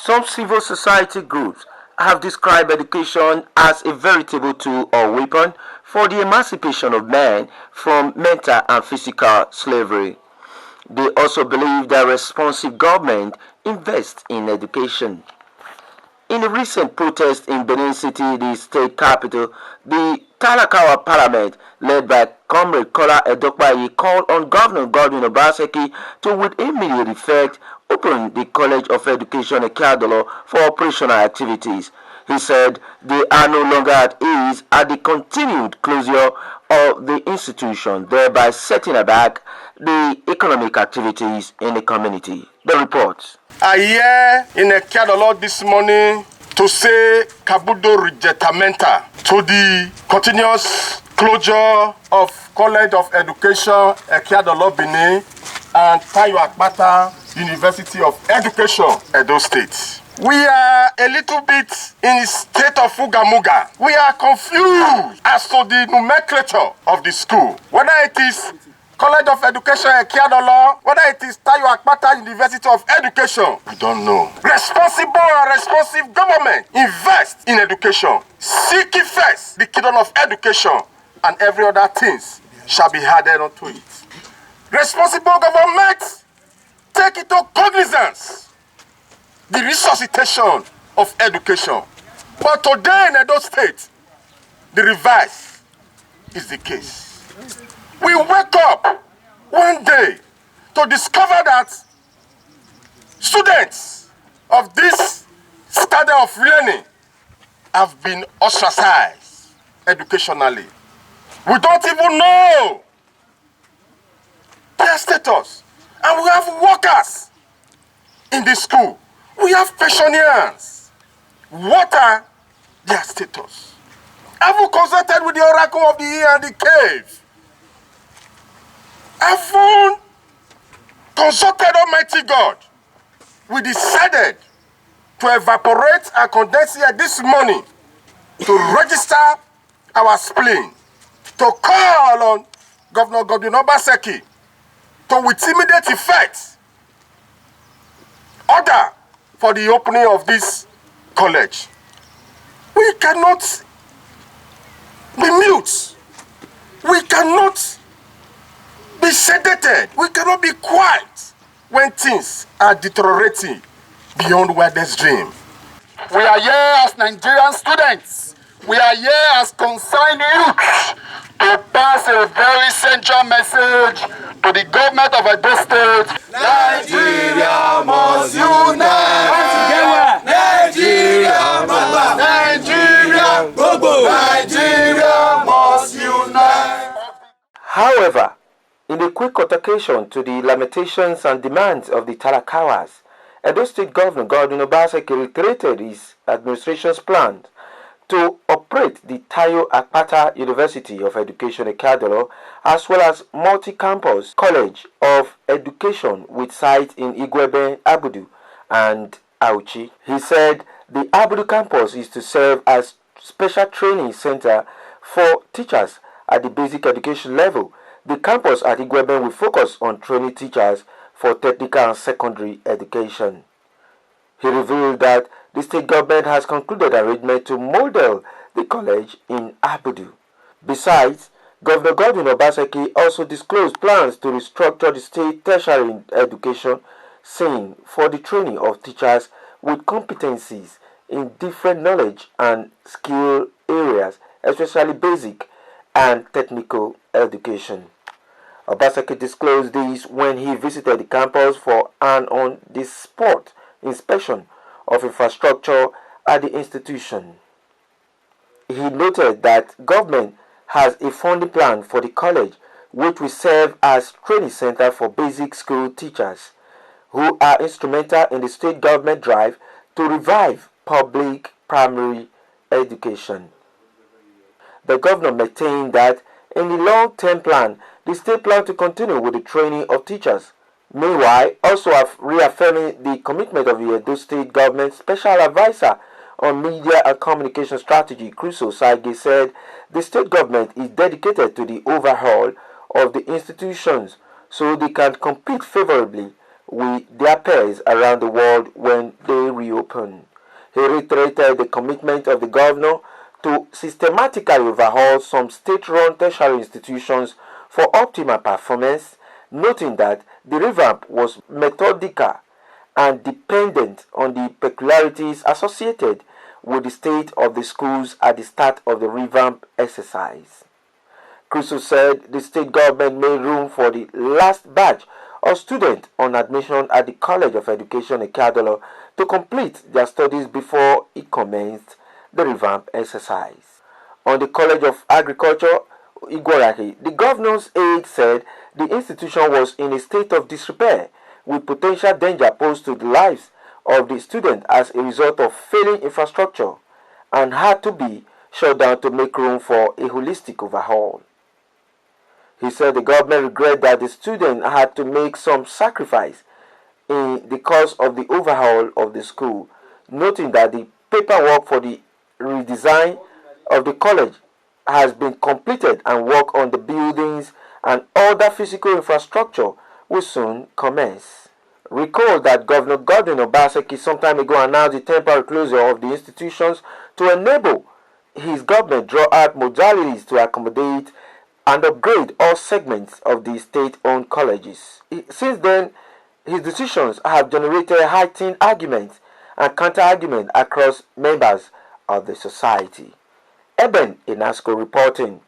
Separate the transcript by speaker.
Speaker 1: Some civil society groups have described education as a veritable tool or weapon for the emancipation of men from mental and physical slavery. They also believe that responsive government invests in education. In a recent protest in Benin City, the state capital, the TALAKAWA parliament, led by Comrade Kola Edokpayi, called on Governor Godwin Obaseki to, with immediate effect, open the College of Education EKIADOLOR for operational activities. He said they are no longer at ease at the continued closure of the institution, thereby setting aback the economic activities in the community. The report.
Speaker 2: I hear in EKIADOLOR this morning to say Kabudo rejectamenta to the continuous closure of College of Education EKIADOLOR Benin and Tayo Akpata University of Education, Edo State. We are a little bit in a state of fugamuga. We are confused as to the nomenclature of the school. Whether it is College of Education EKIADOLOR, whether it is Tayo Akpata University of Education, we don't know. Responsible and responsive government invest in education. Seek it first, the kingdom of education, and every other things shall be added unto it. Responsible government take into cognizance the resuscitation of education. But today in Edo State, the reverse is the case. We wake up one day to discover that students of this standard of learning have been ostracized educationally. We don't even know their status. And we have workers in the school. We have pensioners. What are their status? Have you consulted with the oracle of the ear and the cave? Have you consulted Almighty God? We decided to evaporate and condense here this morning to register our spleen, to call on Governor Godwin Obaseki to, with immediate effect, order for the opening of this college. We cannot be mute. We cannot be sedated. We cannot be quiet when things are deteriorating beyond wildest dream.
Speaker 3: We are here as Nigerian students. We are here as concerned youth to pass a very central message to the government of Edo State.
Speaker 4: Nigeria must unite. Nigeria must. Nigeria must unite.
Speaker 1: However, in a quick altercation to the lamentations and demands of the Talakawas, Edo State Governor Godwin Obaseki reiterated his administration's plan to operate the Tayo Akpata University of Education EKIADOLOR as well as multi-campus college of education with sites in Igwebe, Abudu and Auchi. He said the Abudu campus is to serve as special training center for teachers at the basic education level. The campus at Igwebe will focus on training teachers for technical and secondary education. He revealed that the state government has concluded arrangement to model the college in Abudu. Besides, Governor Godwin Obaseki also disclosed plans to restructure the state tertiary education scene for the training of teachers with competencies in different knowledge and skill areas, especially basic and technical education. Obaseki disclosed this when he visited the campus for an on-the-spot inspection of infrastructure at the institution. He noted that government has a funding plan for the college which will serve as training center for basic school teachers who are instrumental in the state government drive to revive public primary education. The governor maintained that In the long-term plan, the state plans to continue with the training of teachers. Meanwhile, also reaffirming the commitment of the Edo State government special advisor on media and communication strategy, Crusoe Saige, said the state government is dedicated to the overhaul of the institutions so they can compete favorably with their peers around the world when they reopen. He reiterated the commitment of the governor to systematically overhaul some state-run tertiary institutions for optimal performance, noting that the revamp was methodical and dependent on the peculiarities associated with the state of the schools at the start of the revamp exercise. Crusoe said the state government made room for the last batch of students on admission at the College of Education EKIADOLOR to complete their studies before it commenced the revamp exercise. On the College of Agriculture, Igwaraki, the governor's aide said the institution was in a state of disrepair with potential danger posed to the lives of the students as a result of failing infrastructure and had to be shut down to make room for a holistic overhaul. He said the government regretted that the students had to make some sacrifice in the course of the overhaul of the school, noting that the paperwork for the redesign of the college has been completed and work on the buildings and other physical infrastructure will soon commence. Recall that Governor Godwin Obaseki some time ago announced the temporary closure of the institutions to enable his government draw out modalities to accommodate and upgrade all segments of the state-owned colleges. Since then, his decisions have generated heightened arguments and counter-arguments across members of the society. Eben Enasco reporting.